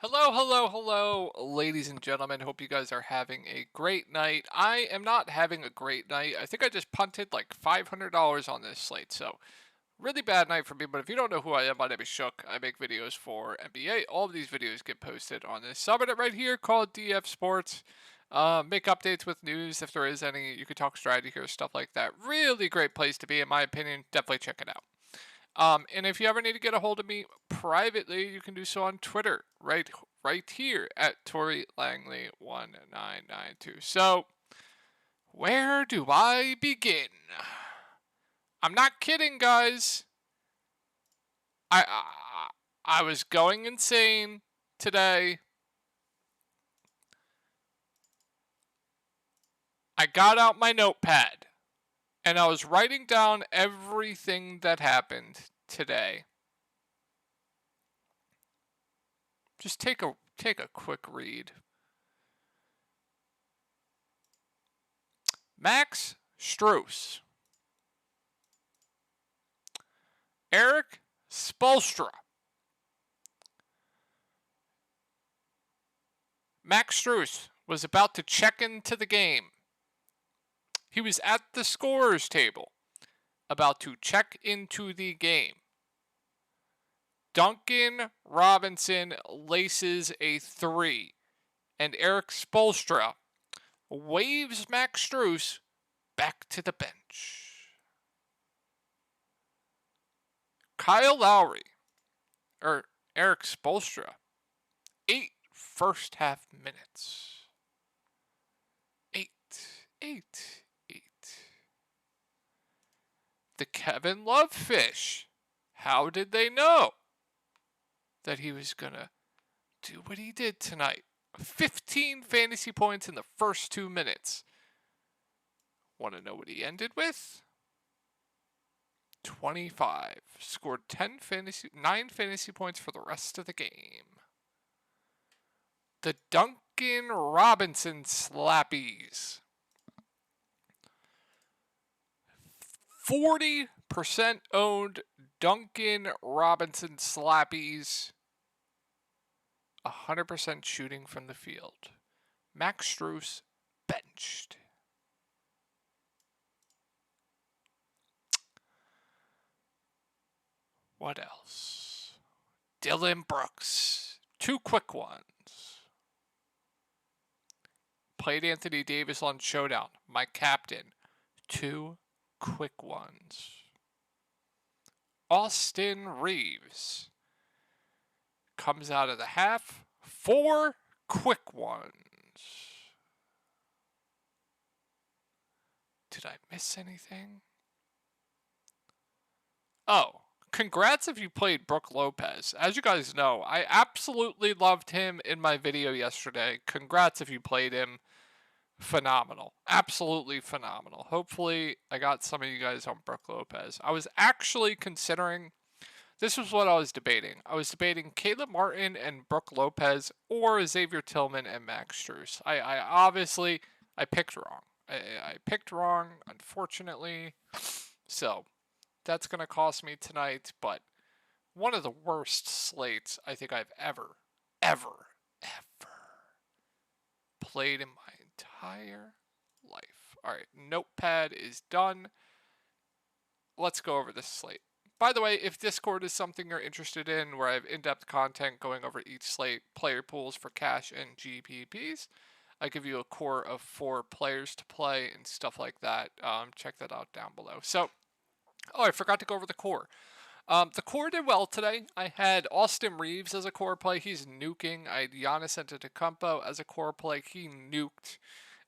Hello, hello, hello, ladies and gentlemen. Hope you guys are having a great night. I am not having a great night. I think I just punted like $500 on this slate, so really bad night for me. But if you don't know who I am, my name is Shook. I make videos for NBA. All of these videos get posted on this subreddit right here called DF Sports. Make updates with news if there is any. You could talk strategy here, stuff like that. Really great place to be, in my opinion. Definitely check it out. And if you ever need to get a hold of me privately, you can do so on Twitter, right here at Tori Langley 1992. So, where do I begin? I'm not kidding, guys. I was going insane today. I got out my notepad and I was writing down everything that happened today. Just take a quick read. Max Strus, Eric Spoelstra. Max Strus was about to check into the game. He was at the scorer's table, about to check into the game. Duncan Robinson laces a three, and Eric Spoelstra waves Max Strus back to the bench. Kyle Lowry, or Eric Spoelstra, 8 first half minutes. 8. The Kevin Love fish. How did they know that he was going to do what he did tonight? 15 fantasy points in the first 2 minutes. Want to know what he ended with? 25. Scored 9 fantasy points for the rest of the game. The Duncan Robinson slappies. 40% owned Duncan Robinson slappies. 100% shooting from the field. Max Strus benched. What else? Dylan Brooks. 2 quick ones. Played Anthony Davis on Showdown. My captain. 2 quick ones. Austin Reeves. Comes out of the half. 4 quick ones. Did I miss anything? Oh, congrats if you played Brook Lopez. As you guys know, I absolutely loved him in my video yesterday. Congrats if you played him. Phenomenal. Absolutely phenomenal. Hopefully, I got some of you guys on Brook Lopez. I was actually considering, this was what I was debating. I was debating Caleb Martin and Brook Lopez or Xavier Tillman and Max Strus. I obviously, I picked wrong. I picked wrong, unfortunately. So, that's going to cost me tonight, but one of the worst slates I think I've ever played in my entire life. Alright, notepad is done. Let's go over this slate. By the way, if Discord is something you're interested in, where I have in-depth content going over each slate, player pools for cash and GPPs, I give you a core of 4 players to play and stuff like that. Check that out down below. So, I forgot to go over the core. The core did well today. I had Austin Reeves as a core play. He's nuking. I had Giannis Antetokounmpo as a core play. He nuked.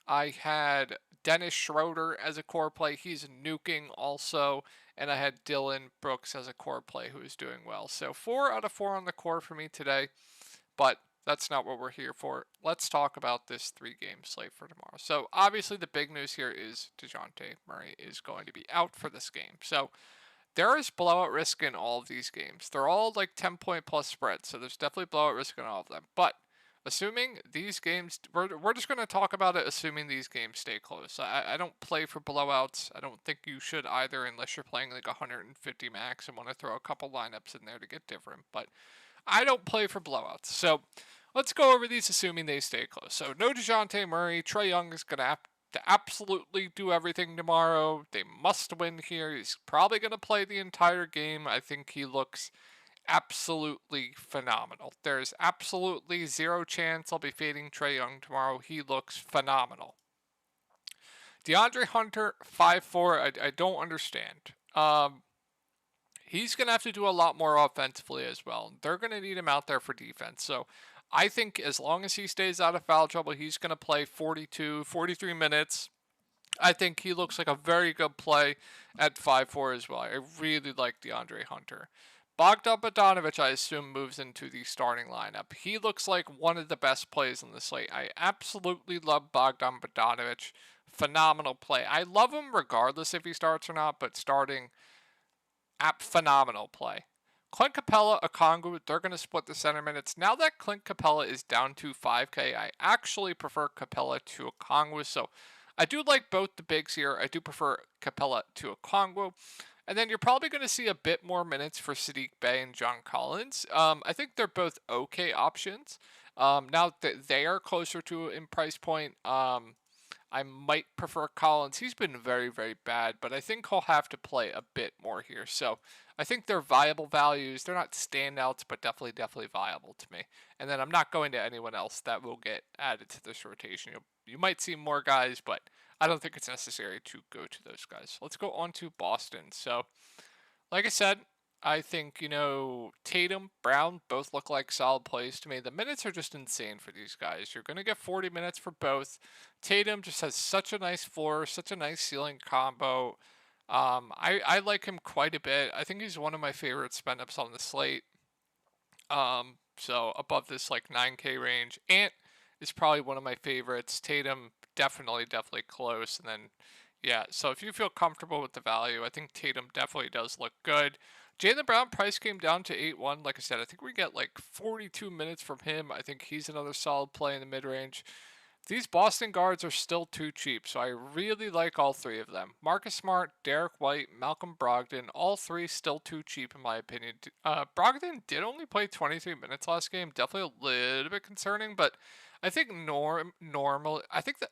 I had Dennis Schroeder as a core play. He's nuking also. And I had Dylan Brooks as a core play who is doing well. So 4 out of 4 on the core for me today. But that's not what we're here for. Let's talk about this 3-game slate for tomorrow. So obviously the big news here is DeJounte Murray is going to be out for this game. So there is blowout risk in all of these games. They're all like 10-point plus spreads, so there's definitely blowout risk in all of them. But assuming these games, we're just going to talk about it assuming these games stay close. I don't play for blowouts. I don't think you should either unless you're playing like 150 max and want to throw a couple lineups in there to get different. But I don't play for blowouts. So Let's go over these assuming they stay close. So no DeJounte Murray. Trae Young is going to have to absolutely do everything tomorrow. They must win here. He's probably going to play the entire game. I think he looks absolutely phenomenal. There's absolutely zero chance I'll be fading Trae Young tomorrow. He looks phenomenal. DeAndre Hunter, 5'4". I don't understand. He's going to have to do a lot more offensively as well. They're going to need him out there for defense. So I think as long as he stays out of foul trouble, he's going to play 42, 43 minutes. I think he looks like a very good play at 5'4" as well. I really like DeAndre Hunter. Bogdan Bogdanovic, I assume, moves into the starting lineup. He looks like one of the best plays on the slate. I absolutely love Bogdan Bogdanovic. Phenomenal play. I love him regardless if he starts or not, but starting, phenomenal play. Clint Capella, Okongwu, they're going to split the center minutes. Now that Clint Capella is down to 5K, I actually prefer Capella to Okongwu. So I do like both the bigs here. I do prefer Capella to Okongwu. And then you're probably going to see a bit more minutes for Saddiq Bey and John Collins. I think they're both okay options. Now that they are closer to in price point, I might prefer Collins. He's been very, very bad, but I think he'll have to play a bit more here. So I think they're viable values. They're not standouts, but definitely viable to me. And then I'm not going to anyone else that will get added to this rotation. You might see more guys, but I don't think it's necessary to go to those guys. Let's go on to Boston. So, like I said, I think, Tatum, Brown both look like solid plays to me. The minutes are just insane for these guys. You're going to get 40 minutes for both. Tatum just has such a nice floor, such a nice ceiling combo. I like him quite a bit. I think he's one of my favorite spend ups on the slate. So above this like 9K range. Ant is probably one of my favorites. Tatum, definitely close. And then, yeah, so if you feel comfortable with the value, I think Tatum definitely does look good. Jaylen Brown price came down to 8-1. Like I said, I think we get like 42 minutes from him. I think he's another solid play in the mid-range. These Boston guards are still too cheap, so I really like all three of them. Marcus Smart, Derek White, Malcolm Brogdon, all three still too cheap in my opinion. Brogdon did only play 23 minutes last game. Definitely a little bit concerning, but I think normal. I think that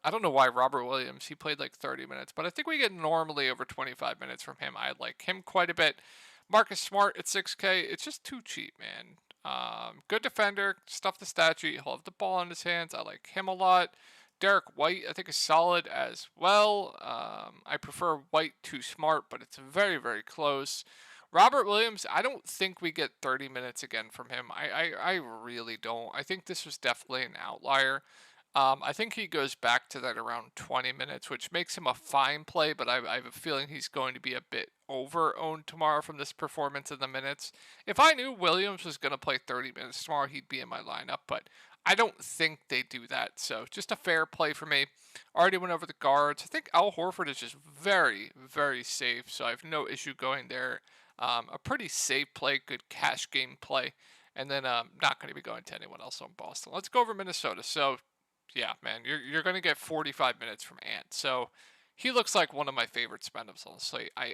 I don't know why Robert Williams, he played like 30 minutes, but I think we get normally over 25 minutes from him. I like him quite a bit. Marcus Smart at 6K, it's just too cheap, man. Good defender, stuff the stat sheet. He'll have the ball in his hands. I like him a lot. Derek White, I think, is solid as well. I prefer White to Smart, but it's very close. Robert Williams, I don't think we get 30 minutes again from him. I really don't. I think this was definitely an outlier. I think he goes back to that around 20 minutes, which makes him a fine play, but I have a feeling he's going to be a bit over-owned tomorrow from this performance in the minutes. If I knew Williams was going to play 30 minutes tomorrow, he'd be in my lineup, but I don't think they do that, so just a fair play for me. Already went over the guards. I think Al Horford is just very safe, so I have no issue going there. A pretty safe play, good cash game play, and then not going to be going to anyone else on Boston. Let's go over Minnesota. So yeah, man, you're going to get 45 minutes from Ant. So he looks like one of my favorite spend-ups on the slate. I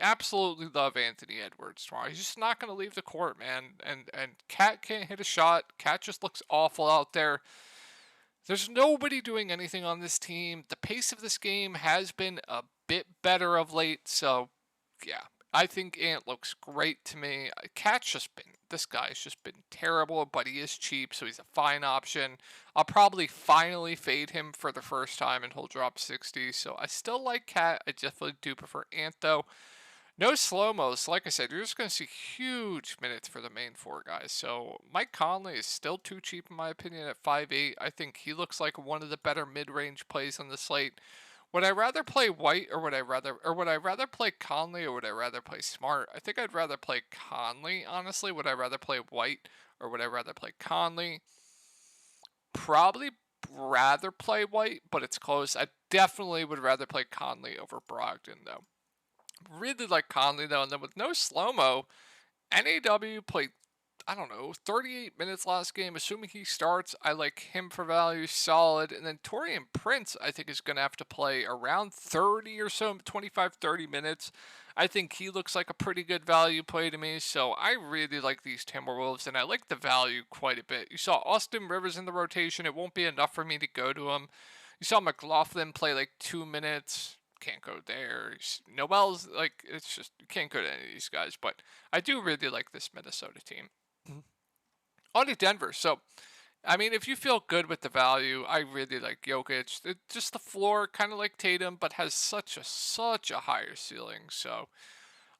absolutely love Anthony Edwards tomorrow. He's just not going to leave the court, man. And Cat can't hit a shot. Cat just looks awful out there. There's nobody doing anything on this team. The pace of this game has been a bit better of late. So yeah, I think Ant looks great to me. This guy's just been terrible, but he is cheap, so he's a fine option. I'll probably finally fade him for the first time and he'll drop 60. So I still like Cat. I definitely do prefer Ant though. No slow-mos. Like I said, you're just going to see huge minutes for the main four guys. So Mike Conley is still too cheap in my opinion at 5'8". I think he looks like one of the better mid-range plays on the slate. Would I rather play White or would I rather play Conley or would I rather play Smart? I think I'd rather play Conley, honestly. Would I rather play White or would I rather play Conley? Probably rather play White, but it's close. I definitely would rather play Conley over Brogdon, though. Really like Conley, though, and then with no slow-mo, NAW played 38 minutes last game. Assuming he starts, I like him for value, solid. And then Taurean Prince, I think, is going to have to play around 30 or so, 25, 30 minutes. I think he looks like a pretty good value play to me, so I really like these Timberwolves, and I like the value quite a bit. You saw Austin Rivers in the rotation. It won't be enough for me to go to him. You saw McLaughlin play like 2 minutes. Can't go there. Noel's like, it's just, you can't go to any of these guys, but I do really like this Minnesota team. On to Denver. So, I mean, if you feel good with the value, I really like Jokic. Just the floor, kind of like Tatum, but has such a higher ceiling. So,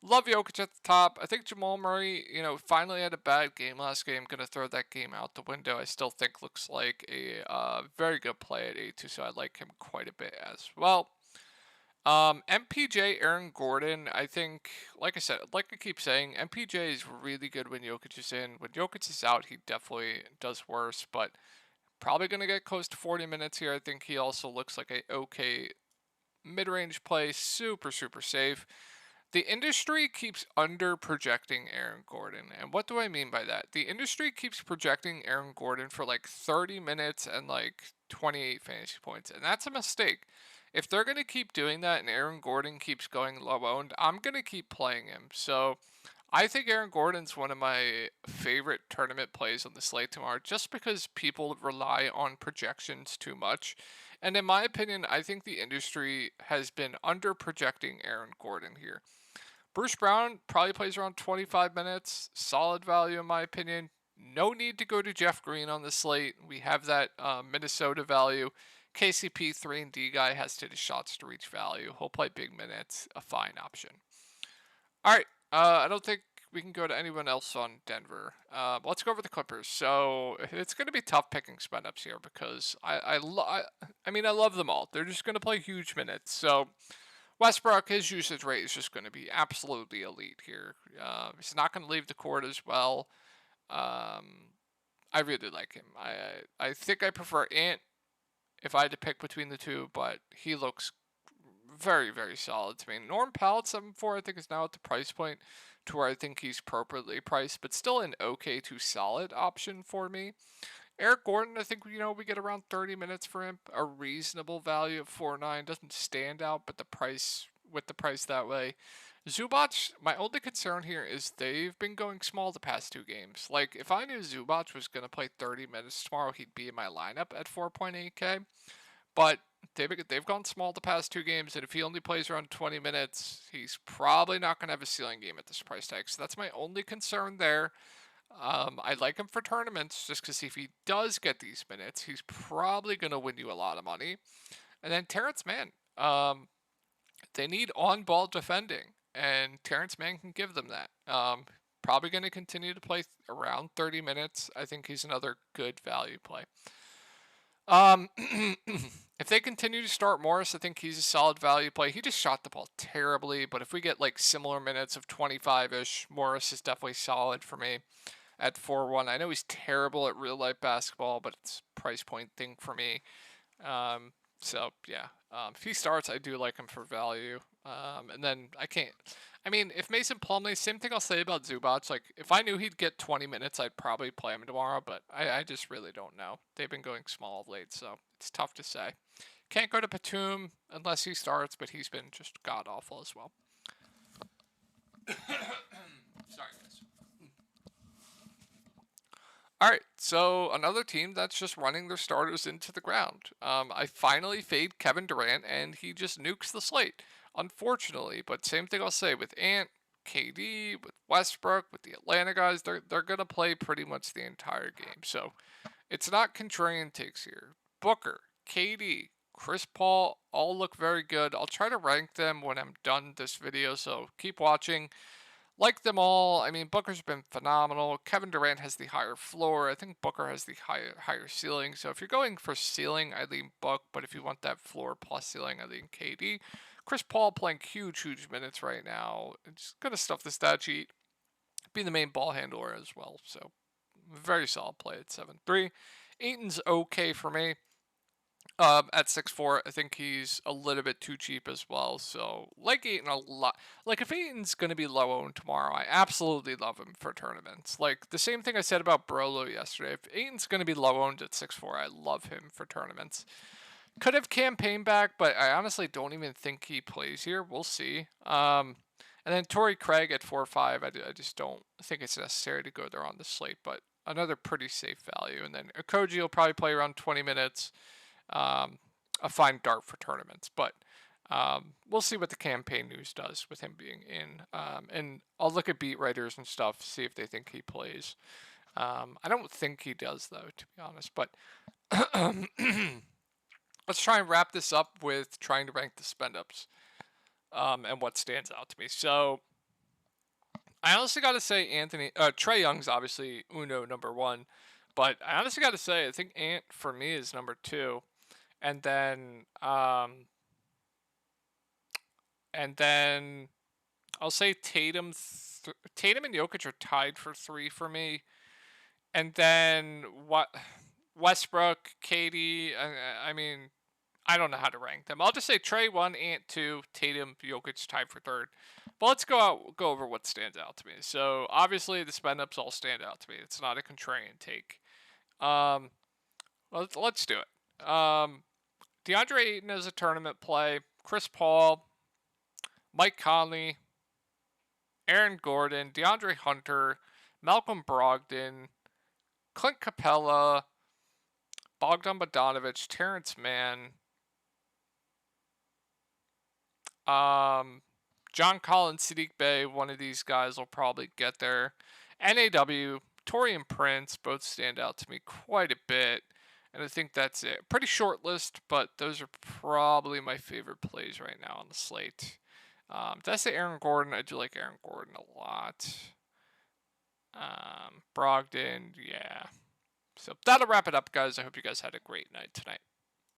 love Jokic at the top. I think Jamal Murray, finally had a bad game last game. Going to throw that game out the window. I still think looks like a very good play at 8-2, so I like him quite a bit as well. MPJ, Aaron Gordon, I think, like I said, like I keep saying, MPJ is really good when Jokic is in. When Jokic is out, he definitely does worse, but probably going to get close to 40 minutes here. I think he also looks like a okay mid-range play, super safe. The industry keeps under projecting Aaron Gordon. And what do I mean by that? The industry keeps projecting Aaron Gordon for like 30 minutes and like 28 fantasy points. And that's a mistake. If they're going to keep doing that and Aaron Gordon keeps going low owned, I'm going to keep playing him. So I think Aaron Gordon's one of my favorite tournament plays on the slate tomorrow just because people rely on projections too much. And in my opinion, I think the industry has been under projecting Aaron Gordon here. Bruce Brown probably plays around 25 minutes. Solid value, in my opinion. No need to go to Jeff Green on the slate. We have that Minnesota value. KCP 3 and D guy has to the shots to reach value. He'll play big minutes. A fine option. All right. I don't think we can go to anyone else on Denver. Let's go over the Clippers. So it's going to be tough picking spend ups here because I love them all. They're just going to play huge minutes. So Westbrook, his usage rate is just going to be absolutely elite here. He's not going to leave the court as well. I really like him. I think I prefer Ant if I had to pick between the two, but he looks very solid to me. Norm Powell at 7-4, I think, is now at the price point to where I think he's appropriately priced, but still an okay to solid option for me. Eric Gordon, I think, we get around 30 minutes for him. A reasonable value of 4.9. Doesn't stand out, but the price that way. Zubac, my only concern here is they've been going small the past 2 games. Like, if I knew Zubac was going to play 30 minutes tomorrow, he'd be in my lineup at 4.8K. But they've gone small the past 2 games, and if he only plays around 20 minutes, he's probably not going to have a ceiling game at this price tag. So that's my only concern there. I like him for tournaments just because if he does get these minutes, he's probably going to win you a lot of money. And then Terrence Mann. They need on-ball defending, and Terrence Mann can give them that. Probably going to continue to play around 30 minutes. I think he's another good value play. If they continue to start Morris, I think he's a solid value play. He just shot the ball terribly, but if we get like similar minutes of 25-ish, Morris is definitely solid for me at 4-1. I know he's terrible at real life basketball, but it's a price point thing for me. So yeah, if he starts, I do like him for value. And then if Mason Plumlee, same thing I'll say about Zubac. Like, if I knew he'd get 20 minutes, I'd probably play him tomorrow, but I just really don't know. They've been going small of late, so it's tough to say. Can't go to Batum unless he starts, but he's been just god-awful as well. Sorry, guys. All right, so another team that's just running their starters into the ground. I finally fade Kevin Durant, and he just nukes the slate, unfortunately. But same thing I'll say with Ant, KD, with Westbrook, with the Atlanta guys. They're gonna play pretty much the entire game, so it's not contrarian takes here. Booker, KD, Chris Paul all look very good. I'll try to rank them when I'm done this video, so keep watching. Like them all. I mean, Booker's been phenomenal. Kevin Durant has the higher floor. I think Booker has the higher ceiling. So if you're going for ceiling, I lean Book. But if you want that floor plus ceiling, I lean KD. Chris Paul playing huge minutes right now. It's going to stuff the stat sheet. Be the main ball handler as well. So very solid play at 7-3. Ayton's okay for me. At 6'4", I think he's a little bit too cheap as well. So, like Ayton a lot. Like, if Ayton's going to be low owned tomorrow, I absolutely love him for tournaments. Like, the same thing I said about Brolo yesterday. If Ayton's going to be low owned at 6'4", I love him for tournaments. Could have campaigned back, but I honestly don't even think he plays here. We'll see. And then Torrey Craig at 4-5. I just don't think it's necessary to go there on the slate, but another pretty safe value. And then Okogie will probably play around 20 minutes. A fine dart for tournaments, but we'll see what the campaign news does with him being in. And I'll look at beat writers and stuff, see if they think he plays. I don't think he does, though, to be honest. But let's try and wrap this up with trying to rank the spend ups and what stands out to me. So I honestly got to say Trae Young's obviously Uno number one, but I honestly got to say I think Ant for me is number two, and then I'll say Tatum and Jokic are tied for three for me, and then what Westbrook, KD. I mean, I don't know how to rank them. I'll just say Trae 1, Ant 2, Tatum, Jokic tied for third. But let's go over what stands out to me. So obviously the spend ups all stand out to me. It's not a contrarian take. Let's do it. DeAndre Ayton is a tournament play. Chris Paul, Mike Conley, Aaron Gordon, DeAndre Hunter, Malcolm Brogdon, Clint Capella, Bogdan Bogdanovic, Terrence Mann, John Collins, Sadiq Bey, one of these guys will probably get there. NAW, Torian Prince, both stand out to me quite a bit. And I think that's it. Pretty short list, but those are probably my favorite plays right now on the slate. Did I say Aaron Gordon? I do like Aaron Gordon a lot. Brogdon, yeah. So that'll wrap it up, guys. I hope you guys had a great night tonight.